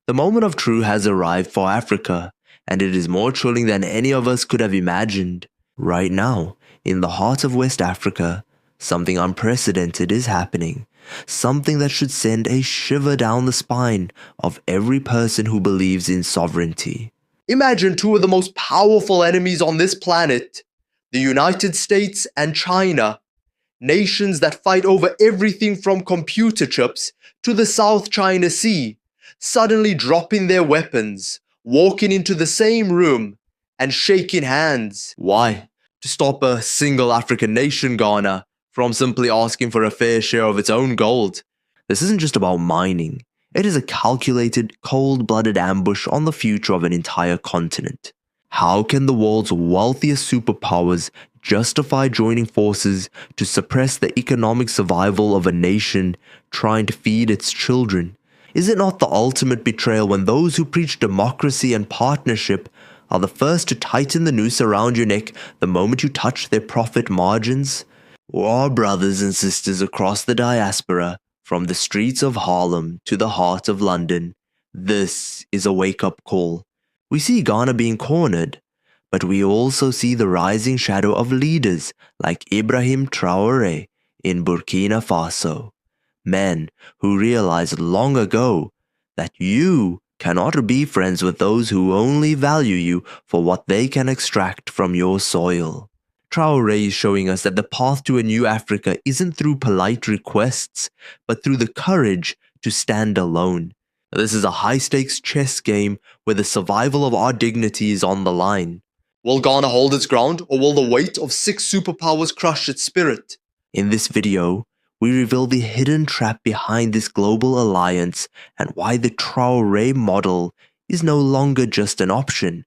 The moment of truth has arrived for Africa, and it is more thrilling than any of us could have imagined. Right now, in the heart of West Africa, something unprecedented is happening. Something that should send a shiver down the spine of every person who believes in sovereignty. Imagine two of the most powerful enemies on this planet, the United States and China, nations that fight over everything from computer chips to the South China Sea, suddenly dropping their weapons, walking into the same room, and shaking hands. Why? To stop a single African nation, Ghana, from simply asking for a fair share of its own gold. This isn't just about mining. It is a calculated, cold-blooded ambush on the future of an entire continent. How can the world's wealthiest superpowers justify joining forces to suppress the economic survival of a nation trying to feed its children? Is it not the ultimate betrayal when those who preach democracy and partnership are the first to tighten the noose around your neck the moment you touch their profit margins? Or our brothers and sisters across the diaspora, from the streets of Harlem to the heart of London, this is a wake-up call. We see Ghana being cornered, but we also see the rising shadow of leaders like Ibrahim Traoré in Burkina Faso. Men who realized long ago that you cannot be friends with those who only value you for what they can extract from your soil. Traoré is showing us that the path to a new Africa isn't through polite requests, but through the courage to stand alone. This is a high-stakes chess game where the survival of our dignity is on the line. Will Ghana hold its ground, or will the weight of 6 superpowers crush its spirit? In this video, we reveal the hidden trap behind this global alliance and why the Traoré model is no longer just an option.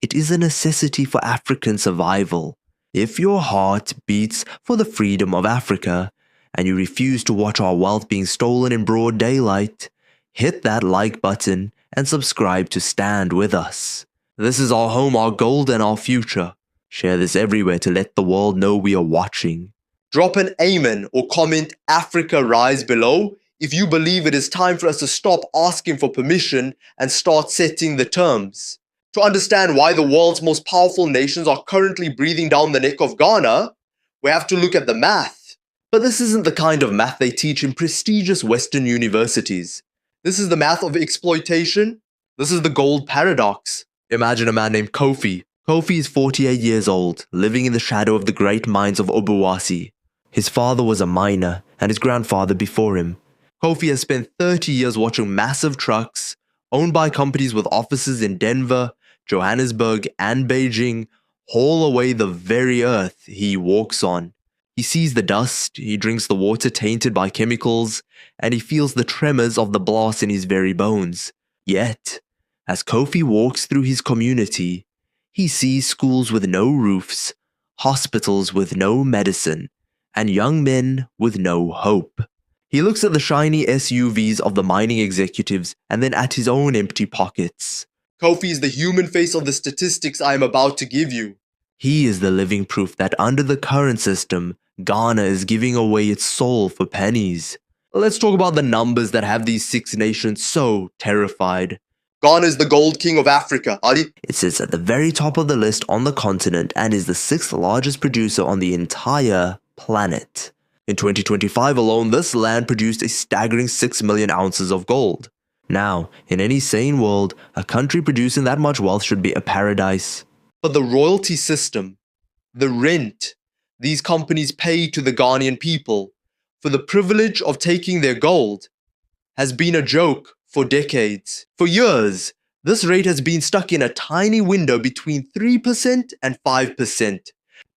It is a necessity for African survival. If your heart beats for the freedom of Africa, and you refuse to watch our wealth being stolen in broad daylight, hit that like button and subscribe to stand with us. This is our home, our gold, and our future. Share this everywhere to let the world know we are watching. Drop an amen or comment Africa Rise below if you believe it is time for us to stop asking for permission and start setting the terms. To understand why the world's most powerful nations are currently breathing down the neck of Ghana, we have to look at the math. But this isn't the kind of math they teach in prestigious Western universities. This is the math of exploitation. This is the gold paradox. Imagine a man named Kofi. Kofi is 48 years old, living in the shadow of the great mines of Obuasi. His father was a miner, and his grandfather before him. Kofi has spent 30 years watching massive trucks, owned by companies with offices in Denver, Johannesburg, and Beijing, haul away the very earth he walks on. He sees the dust, he drinks the water tainted by chemicals, and he feels the tremors of the blast in his very bones. Yet, as Kofi walks through his community, he sees schools with no roofs, hospitals with no medicine, and young men with no hope. He looks at the shiny SUVs of the mining executives and then at his own empty pockets. Kofi is the human face of the statistics I am about to give you. He is the living proof that under the current system, Ghana is giving away its soul for pennies. Let's talk about the numbers that have these 6 nations so terrified. Ghana is the gold king of Africa, Ali. It sits at the very top of the list on the continent and is the 6th largest producer on the entire planet. In 2025 alone, this land produced a staggering 6 million ounces of gold. Now, in any sane world, a country producing that much wealth should be a paradise. But the royalty system, the rent these companies pay to the Ghanaian people for the privilege of taking their gold, has been a joke for decades. For years, this rate has been stuck in a tiny window between 3% and 5%.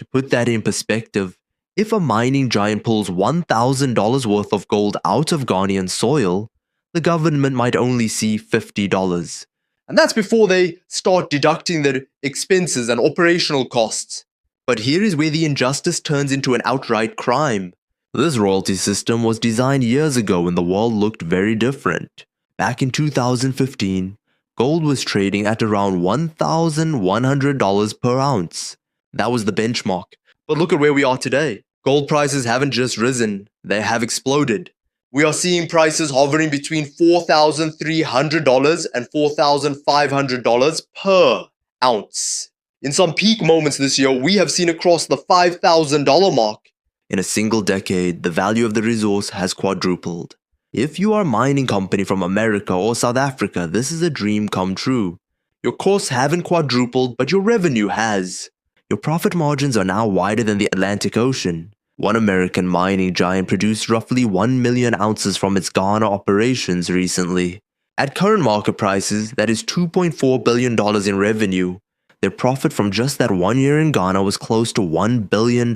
To put that in perspective, if a mining giant pulls $1,000 worth of gold out of Ghanaian soil, the government might only see $50. And that's before they start deducting their expenses and operational costs. But here is where the injustice turns into an outright crime. This royalty system was designed years ago when the world looked very different. Back in 2015, gold was trading at around $1,100 per ounce. That was the benchmark. But look at where we are today. Gold prices haven't just risen, they have exploded. We are seeing prices hovering between $4,300 and $4,500 per ounce. In some peak moments this year, we have seen it cross the $5,000 mark. In a single decade, the value of the resource has quadrupled. If you are a mining company from America or South Africa, this is a dream come true. Your costs haven't quadrupled, but your revenue has. Your profit margins are now wider than the Atlantic Ocean. One American mining giant produced roughly 1 million ounces from its Ghana operations recently. At current market prices, that is $2.4 billion in revenue. Their profit from just that 1 year in Ghana was close to $1 billion.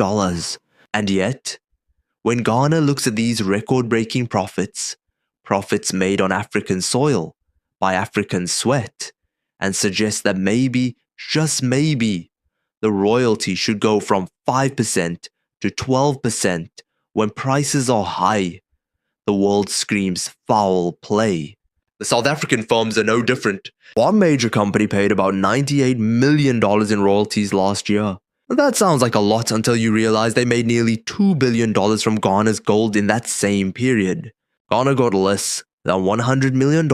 And yet, when Ghana looks at these record-breaking profits made on African soil, by African sweat, and suggests that maybe, just maybe, the royalty should go from 5% to 12% when prices are high, the world screams foul play. The South African firms are no different. One major company paid about $98 million in royalties last year. That sounds like a lot until you realize they made nearly $2 billion from Ghana's gold in that same period. Ghana got less than $100 million,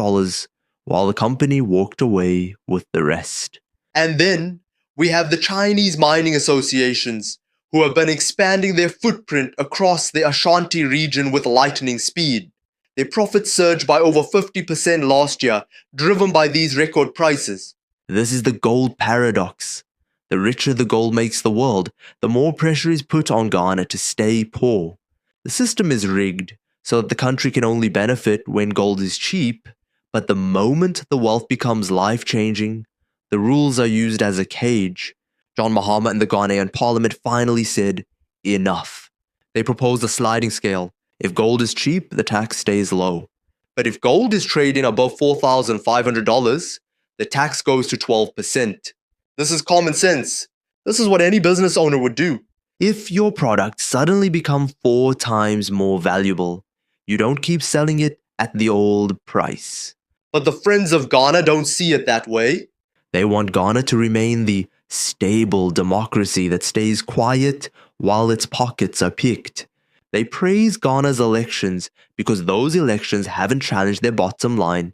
while the company walked away with the rest. And then we have the Chinese mining associations, who have been expanding their footprint across the Ashanti region with lightning speed. Their profits surged by over 50% last year, driven by these record prices. This is the gold paradox. The richer the gold makes the world, the more pressure is put on Ghana to stay poor. The system is rigged so that the country can only benefit when gold is cheap, but the moment the wealth becomes life-changing, the rules are used as a cage. John Mahama and the Ghanaian parliament finally said, enough. They proposed a sliding scale. If gold is cheap, the tax stays low. But if gold is trading above $4,500, the tax goes to 12%. This is common sense. This is what any business owner would do. If your product suddenly becomes 4 times more valuable, you don't keep selling it at the old price. But the friends of Ghana don't see it that way. They want Ghana to remain the stable democracy that stays quiet while its pockets are picked. They praise Ghana's elections because those elections haven't challenged their bottom line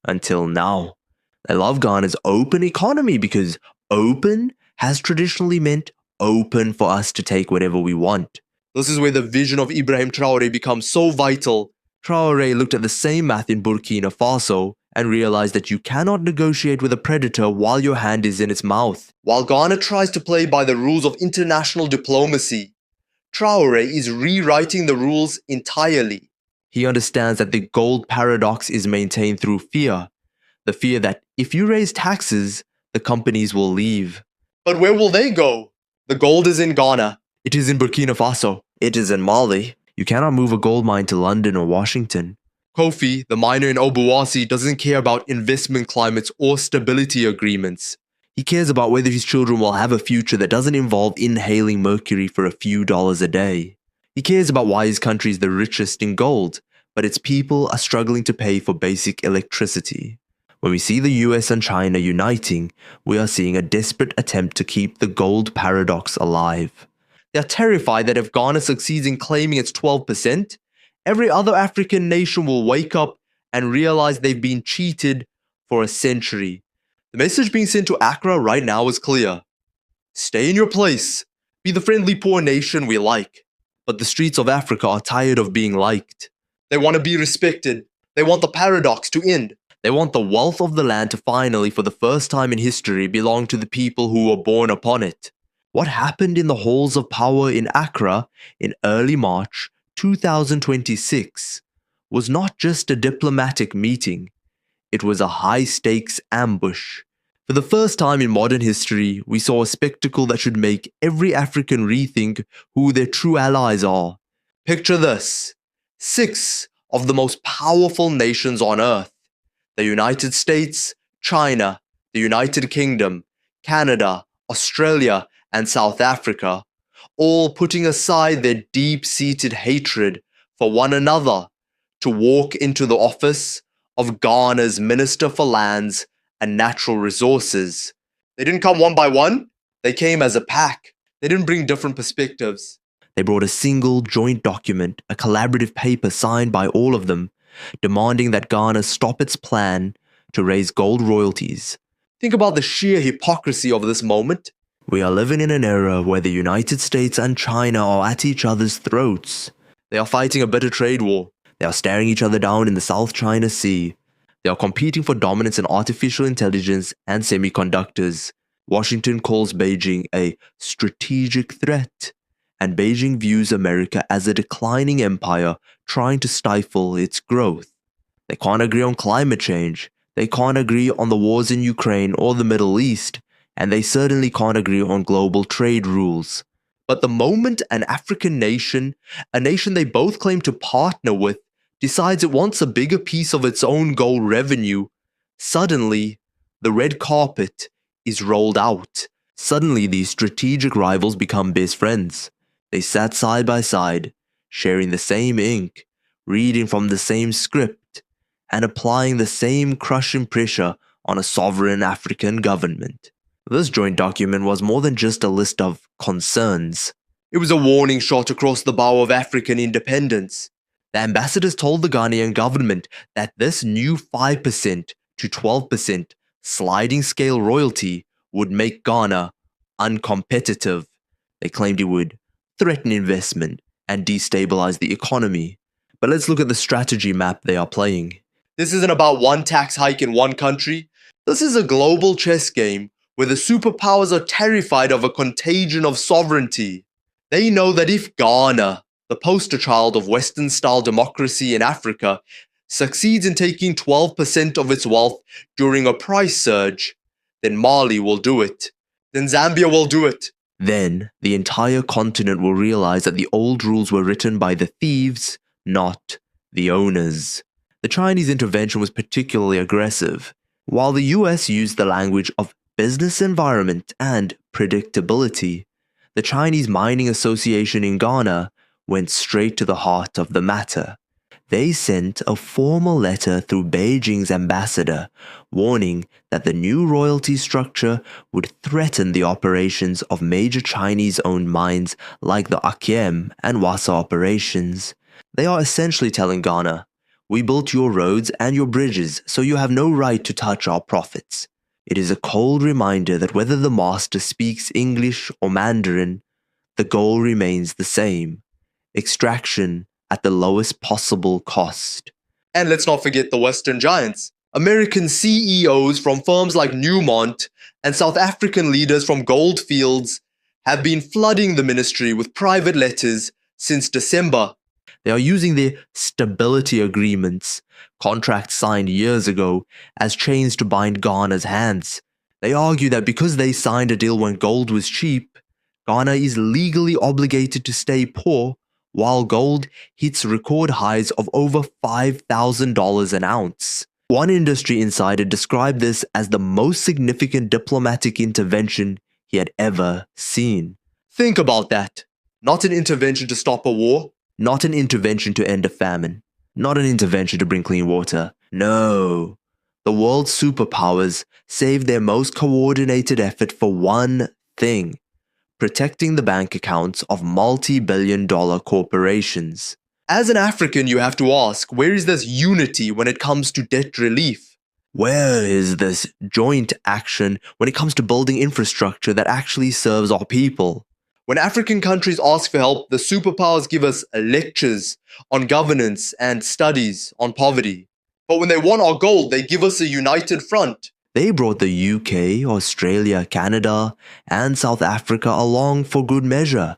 until now. They love Ghana's open economy because open has traditionally meant open for us to take whatever we want. This is where the vision of Ibrahim Traoré becomes so vital. Traoré looked at the same math in Burkina Faso and realized that you cannot negotiate with a predator while your hand is in its mouth. While Ghana tries to play by the rules of international diplomacy, Traoré is rewriting the rules entirely. He understands that the gold paradox is maintained through fear. The fear that if you raise taxes, the companies will leave. But where will they go? The gold is in Ghana. It is in Burkina Faso. It is in Mali. You cannot move a gold mine to London or Washington. Kofi, the miner in Obuasi, doesn't care about investment climates or stability agreements. He cares about whether his children will have a future that doesn't involve inhaling mercury for a few dollars a day. He cares about why his country is the richest in gold, but its people are struggling to pay for basic electricity. When we see the US and China uniting, we are seeing a desperate attempt to keep the gold paradox alive. They are terrified that if Ghana succeeds in claiming its 12%, every other African nation will wake up and realize they've been cheated for a century. The message being sent to Accra right now is clear. Stay in your place. Be the friendly poor nation we like. But the streets of Africa are tired of being liked. They want to be respected. They want the paradox to end. They want the wealth of the land to finally, for the first time in history, belong to the people who were born upon it. What happened in the halls of power in Accra in early March 2026 was not just a diplomatic meeting. It was a high-stakes ambush. For the first time in modern history, we saw a spectacle that should make every African rethink who their true allies are. Picture this. 6 of the most powerful nations on earth, the United States, China, the United Kingdom, Canada, Australia, and South Africa, all putting aside their deep-seated hatred for one another to walk into the office of Ghana's Minister for Lands and Natural Resources. They didn't come one by one, they came as a pack. They didn't bring different perspectives. They brought a single joint document, a collaborative paper signed by all of them, demanding that Ghana stop its plan to raise gold royalties. Think about the sheer hypocrisy of this moment. We are living in an era where the United States and China are at each other's throats. They are fighting a bitter trade war. They are staring each other down in the South China Sea. They are competing for dominance in artificial intelligence and semiconductors. Washington calls Beijing a strategic threat, and Beijing views America as a declining empire trying to stifle its growth. They can't agree on climate change. They can't agree on the wars in Ukraine or the Middle East, and they certainly can't agree on global trade rules. But the moment an African nation, a nation they both claim to partner with, decides it wants a bigger piece of its own gold revenue, suddenly, the red carpet is rolled out. Suddenly, these strategic rivals become best friends. They sat side by side, sharing the same ink, reading from the same script, and applying the same crushing pressure on a sovereign African government. This joint document was more than just a list of concerns. It was a warning shot across the bow of African independence. The ambassadors told the Ghanaian government that this new 5% to 12% sliding scale royalty would make Ghana uncompetitive. They claimed it would threaten investment and destabilize the economy. But let's look at the strategy map they are playing. This isn't about one tax hike in one country. This is a global chess game where the superpowers are terrified of a contagion of sovereignty. They know that if Ghana, the poster child of Western-style democracy in Africa, succeeds in taking 12% of its wealth during a price surge, then Mali will do it. Then Zambia will do it. Then the entire continent will realize that the old rules were written by the thieves, not the owners. The Chinese intervention was particularly aggressive. While the US used the language of business environment and predictability, the Chinese Mining Association in Ghana went straight to the heart of the matter. They sent a formal letter through Beijing's ambassador, warning that the new royalty structure would threaten the operations of major Chinese-owned mines like the Akiem and Wassa operations. They are essentially telling Ghana, "We built your roads and your bridges, so you have no right to touch our profits." It is a cold reminder that whether the master speaks English or Mandarin, the goal remains the same: extraction at the lowest possible cost. And let's not forget the Western giants. American CEOs from firms like Newmont and South African leaders from Gold Fields have been flooding the ministry with private letters since December. They are using their stability agreements, contracts signed years ago, as chains to bind Ghana's hands. They argue that because they signed a deal when gold was cheap, Ghana is legally obligated to stay poor while gold hits record highs of over $5,000 an ounce. One industry insider described this as the most significant diplomatic intervention he had ever seen. Think about that. Not an intervention to stop a war. Not an intervention to end a famine. Not an intervention to bring clean water. No. The world's superpowers saved their most coordinated effort for one thing: protecting the bank accounts of multi-billion-dollar corporations. As an African, you have to ask, where is this unity when it comes to debt relief? Where is this joint action when it comes to building infrastructure that actually serves our people? When African countries ask for help, the superpowers give us lectures on governance and studies on poverty. But when they want our gold, they give us a united front. They brought the UK, Australia, Canada, and South Africa along for good measure,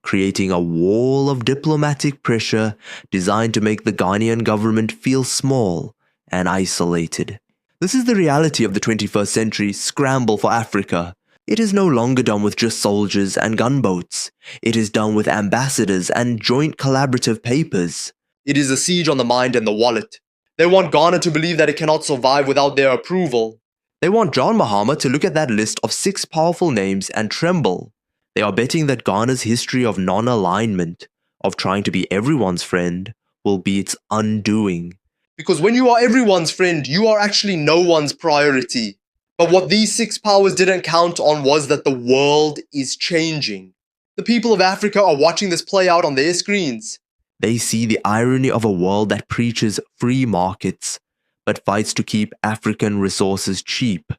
creating a wall of diplomatic pressure designed to make the Ghanaian government feel small and isolated. This is the reality of the 21st century scramble for Africa. It is no longer done with just soldiers and gunboats. It is done with ambassadors and joint collaborative papers. It is a siege on the mind and the wallet. They want Ghana to believe that it cannot survive without their approval. They want John Mahama to look at that list of 6 powerful names and tremble. They are betting that Ghana's history of non-alignment, of trying to be everyone's friend, will be its undoing. Because when you are everyone's friend, you are actually no one's priority. But what these 6 powers didn't count on was that the world is changing. The people of Africa are watching this play out on their screens. They see the irony of a world that preaches free markets, but fights to keep African resources cheap.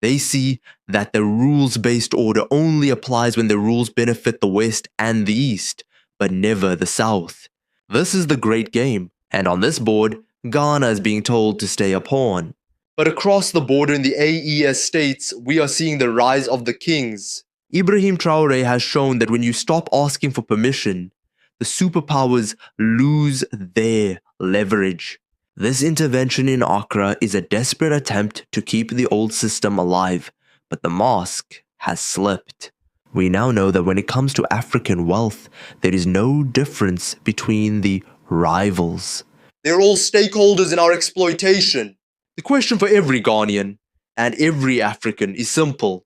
They see that the rules-based order only applies when the rules benefit the West and the East, but never the South. This is the great game, and on this board, Ghana is being told to stay a pawn. But across the border in the AES states, we are seeing the rise of the kings. Ibrahim Traoré has shown that when you stop asking for permission, the superpowers lose their leverage. This intervention in Accra is a desperate attempt to keep the old system alive, but the mask has slipped. We now know that when it comes to African wealth, there is no difference between the rivals. They're all stakeholders in our exploitation. The question for every Ghanaian and every African is simple.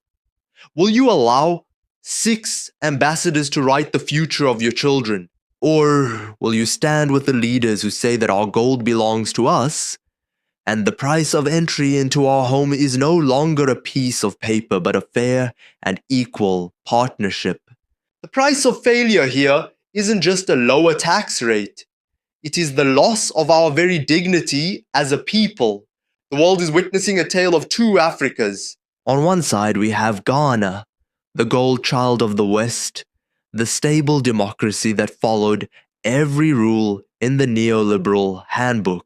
Will you allow 6 ambassadors to write the future of your children? Or will you stand with the leaders who say that our gold belongs to us, and the price of entry into our home is no longer a piece of paper but a fair and equal partnership? The price of failure here isn't just a lower tax rate. It is the loss of our very dignity as a people. The world is witnessing a tale of two Africas. On one side we have Ghana, the gold child of the West, the stable democracy that followed every rule in the neoliberal handbook.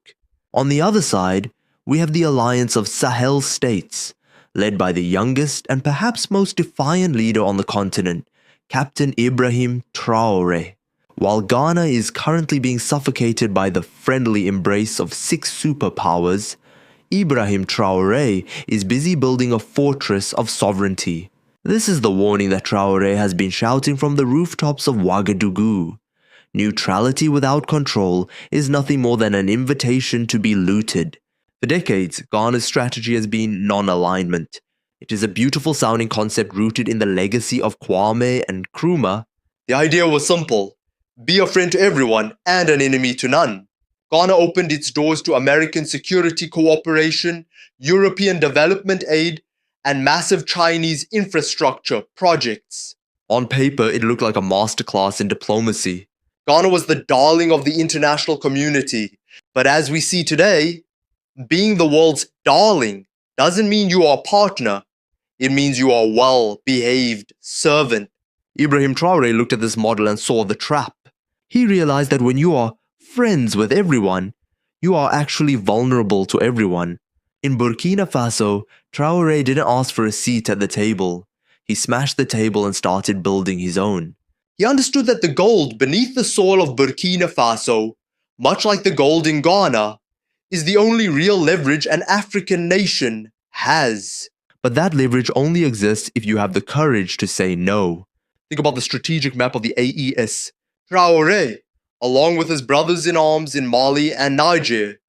On the other side, we have the alliance of Sahel states, led by the youngest and perhaps most defiant leader on the continent, Captain Ibrahim Traoré. While Ghana is currently being suffocated by the friendly embrace of 6 superpowers, Ibrahim Traoré is busy building a fortress of sovereignty. This is the warning that Traoré has been shouting from the rooftops of Ouagadougou. Neutrality without control is nothing more than an invitation to be looted. For decades, Ghana's strategy has been non-alignment. It is a beautiful sounding concept rooted in the legacy of Kwame and Nkrumah. The idea was simple. Be a friend to everyone and an enemy to none. Ghana opened its doors to American security cooperation, European development aid, and massive Chinese infrastructure projects. On paper, it looked like a masterclass in diplomacy. Ghana was the darling of the international community. But as we see today, being the world's darling doesn't mean you are a partner. It means you are a well-behaved servant. Ibrahim Traoré looked at this model and saw the trap. He realized that when you are friends with everyone, you are actually vulnerable to everyone. In Burkina Faso, Traoré didn't ask for a seat at the table. He smashed the table and started building his own. He understood that the gold beneath the soil of Burkina Faso, much like the gold in Ghana, is the only real leverage an African nation has. But that leverage only exists if you have the courage to say no. Think about the strategic map of the AES. Traoré, along with his brothers in arms in Mali and Niger,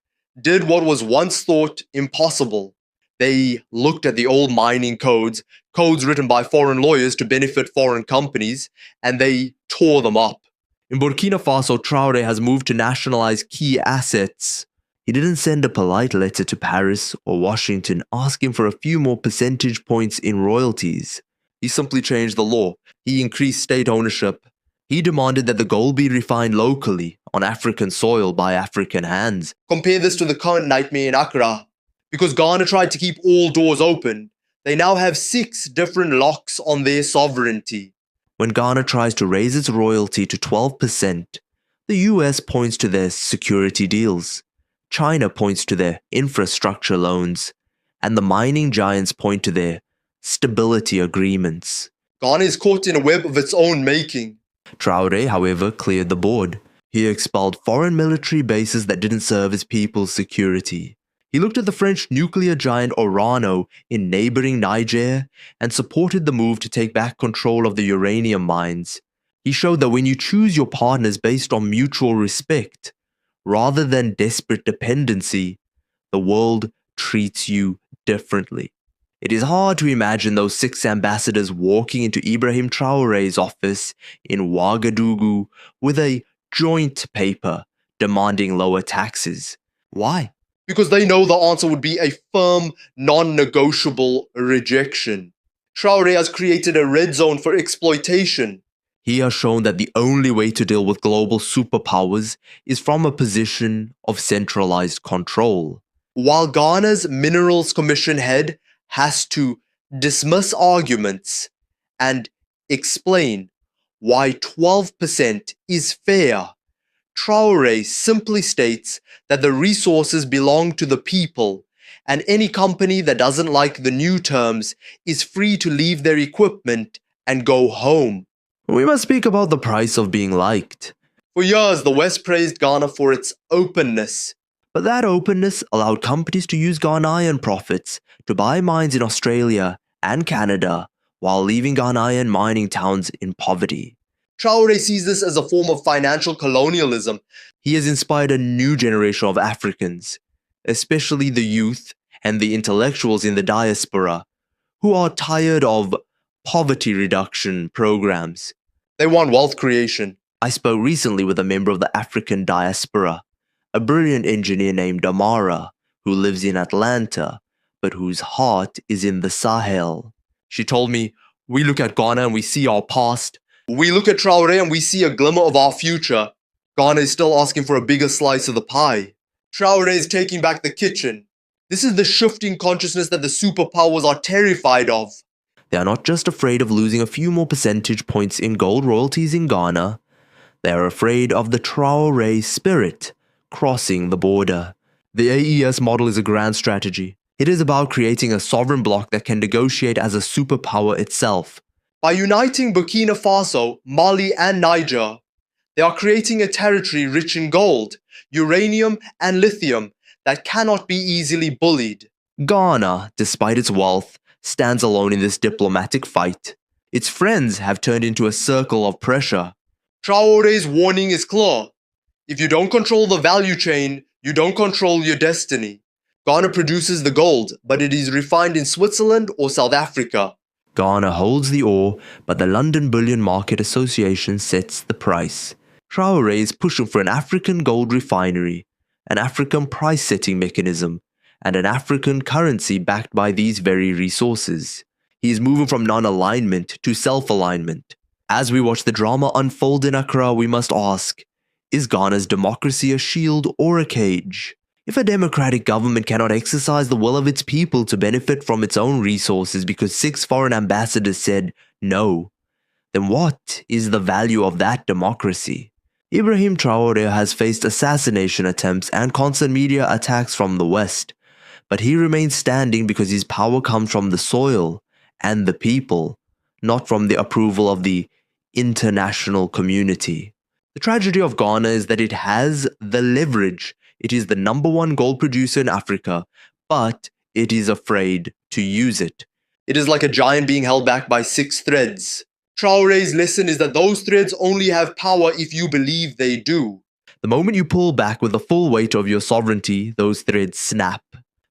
did what was once thought impossible. They looked at the old mining codes written by foreign lawyers to benefit foreign companies, and they tore them up. In Burkina Faso, Traoré has moved to nationalize key assets. He didn't send a polite letter to Paris or Washington asking for a few more percentage points in royalties. He simply changed the law. He increased state ownership. He demanded that the gold be refined locally on African soil by African hands. Compare this to the current nightmare in Accra. Because Ghana tried to keep all doors open, they now have 6 different locks on their sovereignty. When Ghana tries to raise its royalty to 12%, the US points to their security deals. China points to their infrastructure loans. And the mining giants point to their stability agreements. Ghana is caught in a web of its own making. Traoré, however, cleared the board. He expelled foreign military bases that didn't serve his people's security. He looked at the French nuclear giant Orano in neighboring Niger and supported the move to take back control of the uranium mines. He showed that when you choose your partners based on mutual respect, rather than desperate dependency, the world treats you differently. It is hard to imagine those 6 ambassadors walking into Ibrahim Traoré's office in Ouagadougou with a joint paper demanding lower taxes. Why? Because they know the answer would be a firm, non-negotiable rejection. Traoré has created a red zone for exploitation. He has shown that the only way to deal with global superpowers is from a position of centralized control. While Ghana's Minerals Commission head has to dismiss arguments and explain why 12% is fair, Traoré simply states that the resources belong to the people, and any company that doesn't like the new terms is free to leave their equipment and go home. We must speak about the price of being liked. For years, the West praised Ghana for its openness. But that openness allowed companies to use Ghanaian profits to buy mines in Australia and Canada while leaving Ghanaian mining towns in poverty. Traoré sees this as a form of financial colonialism. He has inspired a new generation of Africans, especially the youth and the intellectuals in the diaspora, who are tired of poverty reduction programs. They want wealth creation. I spoke recently with a member of the African diaspora, a brilliant engineer named Amara, who lives in Atlanta, but whose heart is in the Sahel. She told me, "We look at Ghana and we see our past. We look at Traoré and we see a glimmer of our future. Ghana is still asking for a bigger slice of the pie. Traoré is taking back the kitchen. This is the shifting consciousness that the superpowers are terrified of." They are not just afraid of losing a few more percentage points in gold royalties in Ghana, they are afraid of the Traoré spirit crossing the border. The AES model is a grand strategy. It is about creating a sovereign bloc that can negotiate as a superpower itself. By uniting Burkina Faso, Mali, and Niger, they are creating a territory rich in gold, uranium, and lithium that cannot be easily bullied. Ghana, despite its wealth, stands alone in this diplomatic fight. Its friends have turned into a circle of pressure. Traoré's warning is clear. If you don't control the value chain, you don't control your destiny. Ghana produces the gold, but it is refined in Switzerland or South Africa. Ghana holds the ore, but the London Bullion Market Association sets the price. Traoré is pushing for an African gold refinery, an African price-setting mechanism, and an African currency backed by these very resources. He is moving from non-alignment to self-alignment. As we watch the drama unfold in Accra, we must ask, is Ghana's democracy a shield or a cage? If a democratic government cannot exercise the will of its people to benefit from its own resources because 6 foreign ambassadors said no, then what is the value of that democracy? Ibrahim Traoré has faced assassination attempts and constant media attacks from the West, but he remains standing because his power comes from the soil and the people, not from the approval of the international community. The tragedy of Ghana is that it has the leverage. It is the #1 gold producer in Africa, but it is afraid to use it. It is like a giant being held back by 6 threads. Traoré's lesson is that those threads only have power if you believe they do. The moment you pull back with the full weight of your sovereignty, those threads snap.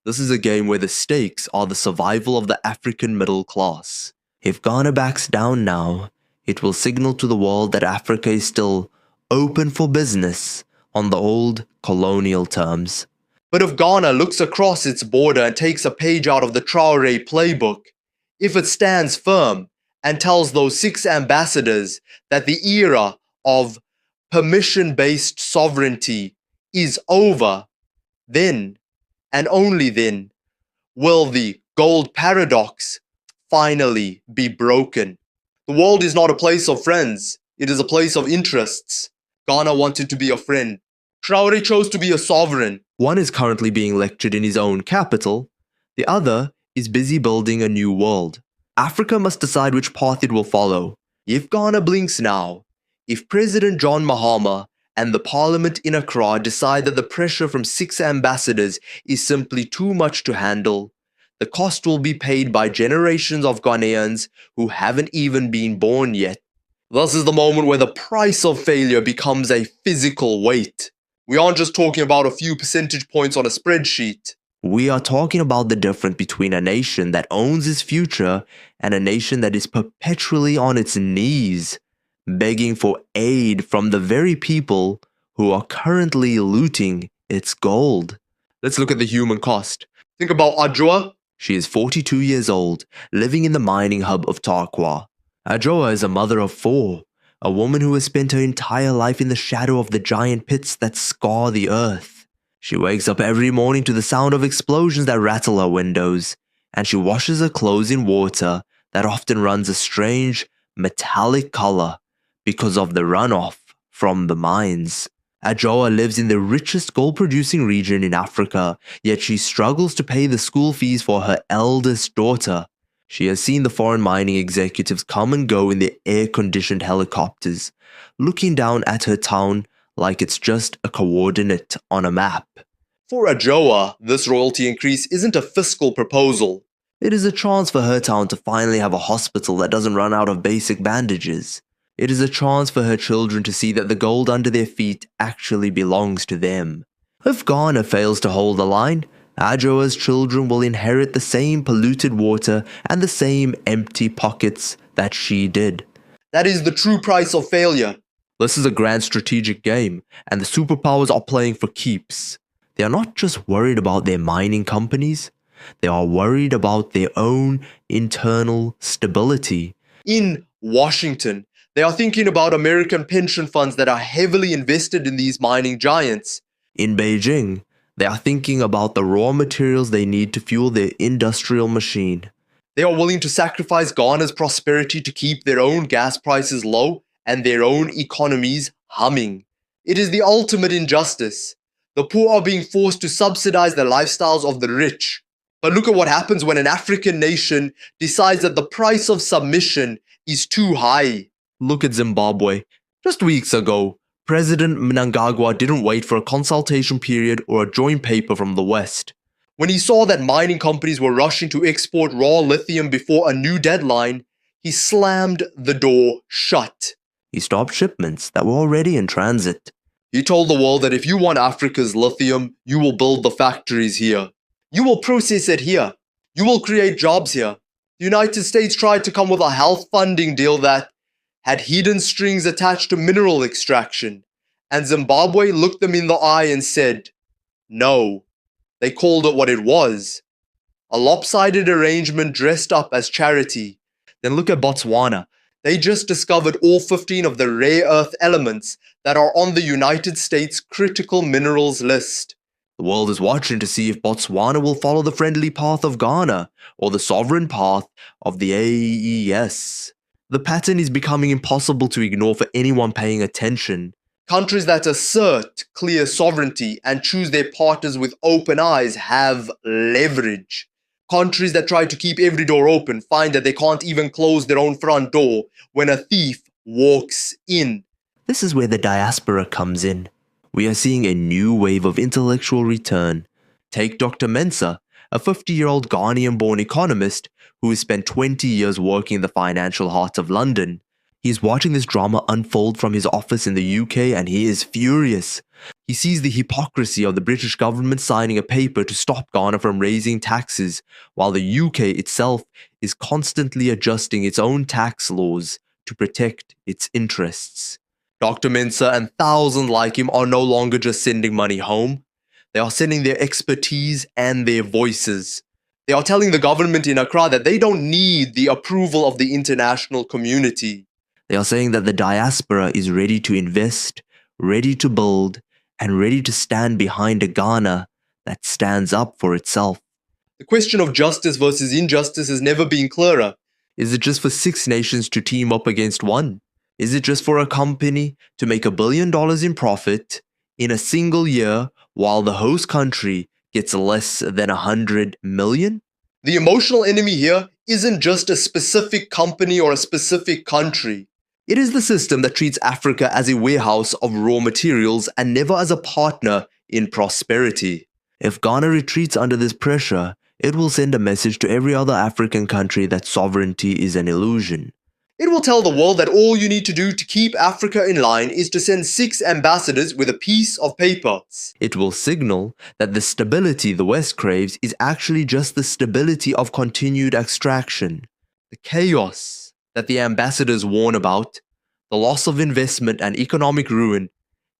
This is a game where the stakes are the survival of the African middle class. If Ghana backs down now, it will signal to the world that Africa is still open for business on the old colonial terms. But if Ghana looks across its border and takes a page out of the Traoré playbook, if it stands firm and tells those 6 ambassadors that the era of permission-based sovereignty is over, then, and only then, will the gold paradox finally be broken. The world is not a place of friends, it is a place of interests. Ghana wanted to be a friend. Traoré chose to be a sovereign. One is currently being lectured in his own capital, the other is busy building a new world. Africa must decide which path it will follow. If Ghana blinks now, if President John Mahama and the parliament in Accra decide that the pressure from 6 ambassadors is simply too much to handle, the cost will be paid by generations of Ghanaians who haven't even been born yet. This is the moment where the price of failure becomes a physical weight. We aren't just talking about a few percentage points on a spreadsheet. We are talking about the difference between a nation that owns its future and a nation that is perpetually on its knees, begging for aid from the very people who are currently looting its gold. Let's look at the human cost. Think about Adjoa. She is 42 years old, living in the mining hub of Tarkwa. Adjoa is a mother of 4, A woman who has spent her entire life in the shadow of the giant pits that scar the earth. She wakes up every morning to the sound of explosions that rattle her windows, and she washes her clothes in water that often runs a strange, metallic color because of the runoff from the mines. Adjoa lives in the richest gold-producing region in Africa, yet she struggles to pay the school fees for her eldest daughter. She has seen the foreign mining executives come and go in their air-conditioned helicopters, looking down at her town like it's just a coordinate on a map. For Adjoa, this royalty increase isn't a fiscal proposal. It is a chance for her town to finally have a hospital that doesn't run out of basic bandages. It is a chance for her children to see that the gold under their feet actually belongs to them. If Ghana fails to hold the line, Adjoa's children will inherit the same polluted water and the same empty pockets that she did. That is the true price of failure. This is a grand strategic game, and the superpowers are playing for keeps. They are not just worried about their mining companies, they are worried about their own internal stability. In Washington, they are thinking about American pension funds that are heavily invested in these mining giants. In Beijing, they are thinking about the raw materials they need to fuel their industrial machine. They are willing to sacrifice Ghana's prosperity to keep their own gas prices low and their own economies humming. It is the ultimate injustice. The poor are being forced to subsidize the lifestyles of the rich. But look at what happens when an African nation decides that the price of submission is too high. Look at Zimbabwe. Just weeks ago, President Mnangagwa didn't wait for a consultation period or a joint paper from the West. When he saw that mining companies were rushing to export raw lithium before a new deadline, he slammed the door shut. He stopped shipments that were already in transit. He told the world that if you want Africa's lithium, you will build the factories here. You will process it here. You will create jobs here. The United States tried to come with a health funding deal that had hidden strings attached to mineral extraction, and Zimbabwe looked them in the eye and said, no. They called it what it was, a lopsided arrangement dressed up as charity. Then look at Botswana. They just discovered all 15 of the rare earth elements that are on the United States critical minerals list. The world is watching to see if Botswana will follow the friendly path of Ghana or the sovereign path of the AES. The pattern is becoming impossible to ignore for anyone paying attention. Countries that assert clear sovereignty and choose their partners with open eyes have leverage. Countries that try to keep every door open find that they can't even close their own front door when a thief walks in. This is where the diaspora comes in. We are seeing a new wave of intellectual return. Take Dr. Mensah, a 50-year-old Ghanaian-born economist who has spent 20 years working in the financial heart of London. He is watching this drama unfold from his office in the UK and he is furious. He sees the hypocrisy of the British government signing a paper to stop Ghana from raising taxes, while the UK itself is constantly adjusting its own tax laws to protect its interests. Dr. Mensah and thousands like him are no longer just sending money home. They are sending their expertise and their voices. They are telling the government in Accra that they don't need the approval of the international community. They are saying that the diaspora is ready to invest, ready to build, and ready to stand behind a Ghana that stands up for itself. The question of justice versus injustice has never been clearer. Is it just for 6 nations to team up against one? Is it just for a company to make $1 billion in profit in a single year while the host country gets less than 100 million? The emotional enemy here isn't just a specific company or a specific country. It is the system that treats Africa as a warehouse of raw materials and never as a partner in prosperity. If Ghana retreats under this pressure, it will send a message to every other African country that sovereignty is an illusion. It will tell the world that all you need to do to keep Africa in line is to send 6 ambassadors with a piece of paper. It will signal that the stability the West craves is actually just the stability of continued extraction. The chaos that the ambassadors warn about, the loss of investment and economic ruin,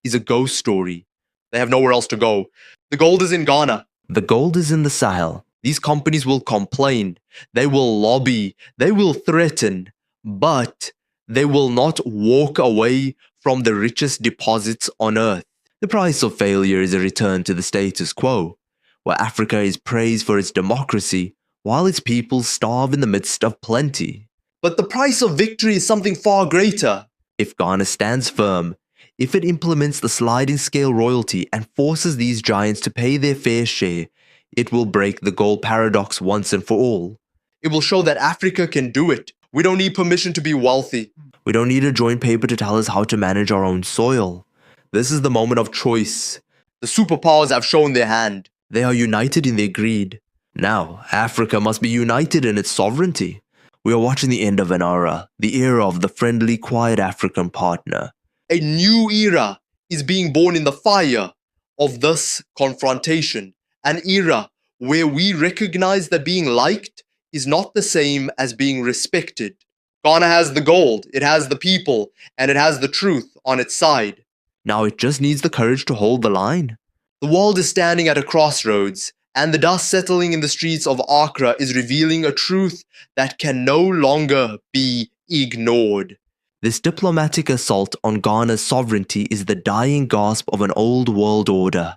is a ghost story. They have nowhere else to go. The gold is in Ghana. The gold is in the Sahel. These companies will complain, they will lobby, they will threaten, but They will not walk away from the richest deposits on earth. The price of failure is a return to the status quo, where Africa is praised for its democracy while its people starve in the midst of plenty. But the price of victory is something far greater. If Ghana stands firm, if it implements the sliding scale royalty and forces these giants to pay their fair share, it will break the gold paradox once and for all. It will show that Africa can do it. We don't need permission to be wealthy. We don't need a joint paper to tell us how to manage our own soil. This is the moment of choice. The superpowers have shown their hand. They are united in their greed. Now, Africa must be united in its sovereignty. We are watching the end of an era, the era of the friendly, quiet African partner. A new era is being born in the fire of this confrontation. An era where we recognize that being liked is not the same as being respected. Ghana has the gold, it has the people, and it has the truth on its side. Now it just needs the courage to hold the line. The world is standing at a crossroads, and the dust settling in the streets of Accra is revealing a truth that can no longer be ignored. This diplomatic assault on Ghana's sovereignty is the dying gasp of an old world order.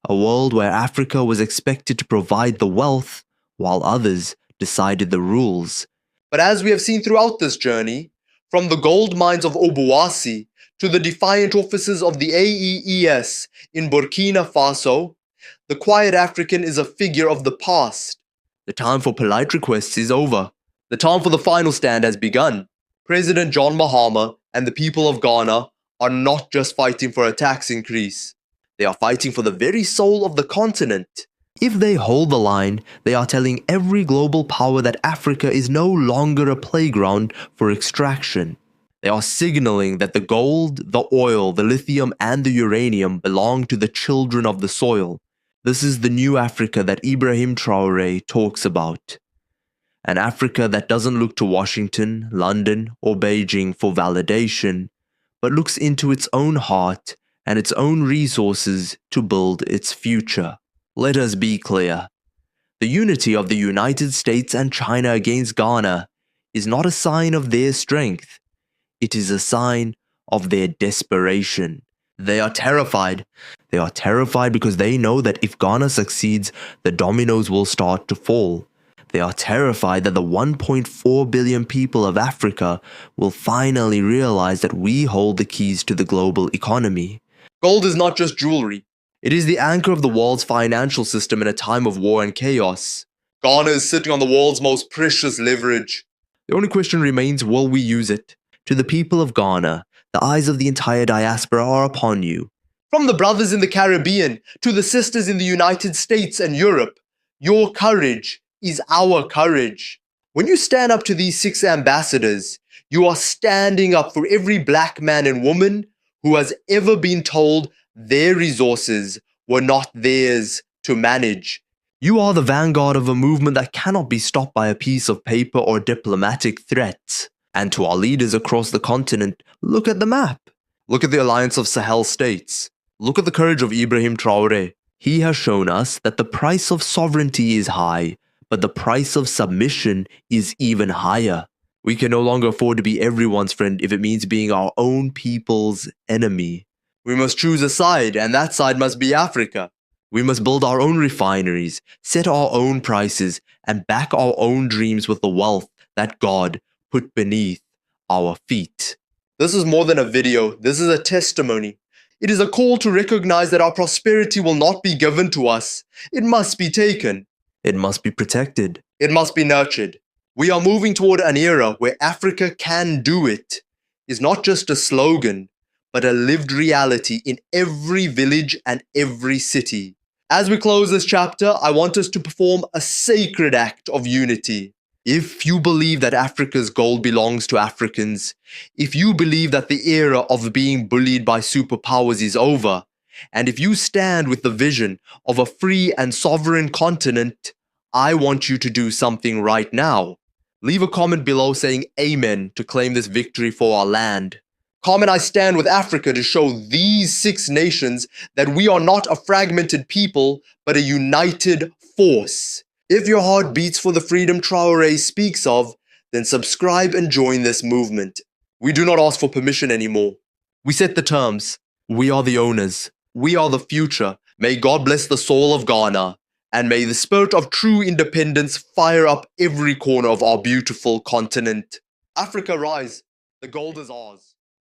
A world where Africa was expected to provide the wealth, while others decided the rules. But as we have seen throughout this journey, from the gold mines of Obuasi to the defiant offices of the AEES in Burkina Faso, the quiet African is a figure of the past. The time for polite requests is over. The time for the final stand has begun. President John Mahama and the people of Ghana are not just fighting for a tax increase. They are fighting for the very soul of the continent. If they hold the line, they are telling every global power that Africa is no longer a playground for extraction. They are signaling that the gold, the oil, the lithium, and the uranium belong to the children of the soil. This is the new Africa that Ibrahim Traoré talks about. An Africa that doesn't look to Washington, London, or Beijing for validation, but looks into its own heart and its own resources to build its future. Let us be clear. The unity of the United States and China against Ghana is not a sign of their strength. It is a sign of their desperation. They are terrified. They are terrified because they know that if Ghana succeeds, the dominoes will start to fall. They are terrified that the 1.4 billion people of Africa will finally realize that we hold the keys to the global economy. Gold is not just jewelry. It is the anchor of the world's financial system in a time of war and chaos. Ghana is sitting on the world's most precious leverage. The only question remains, will we use it? To the people of Ghana, the eyes of the entire diaspora are upon you. From the brothers in the Caribbean to the sisters in the United States and Europe, your courage is our courage. When you stand up to these 6 ambassadors, you are standing up for every black man and woman who has ever been told their resources were not theirs to manage. You are the vanguard of a movement that cannot be stopped by a piece of paper or diplomatic threats. And to our leaders across the continent, look at the map. Look at the alliance of Sahel states. Look at the courage of Ibrahim Traoré. He has shown us that the price of sovereignty is high, but the price of submission is even higher. We can no longer afford to be everyone's friend if it means being our own people's enemy. We must choose a side, and that side must be Africa. We must build our own refineries, set our own prices, and back our own dreams with the wealth that God put beneath our feet. This is more than a video. This is a testimony. It is a call to recognize that our prosperity will not be given to us. It must be taken. It must be protected. It must be nurtured. We are moving toward an era where Africa can do it is not just a slogan, but a lived reality in every village and every city. As we close this chapter, I want us to perform a sacred act of unity. If you believe that Africa's gold belongs to Africans, if you believe that the era of being bullied by superpowers is over, and if you stand with the vision of a free and sovereign continent, I want you to do something right now. Leave a comment below saying Amen to claim this victory for our land. Comment I stand with Africa to show these 6 nations that we are not a fragmented people, but a united force. If your heart beats for the freedom Traoré speaks of, then subscribe and join this movement. We do not ask for permission anymore. We set the terms. We are the owners. We are the future. May God bless the soul of Ghana, and may the spirit of true independence fire up every corner of our beautiful continent. Africa, rise. The gold is ours.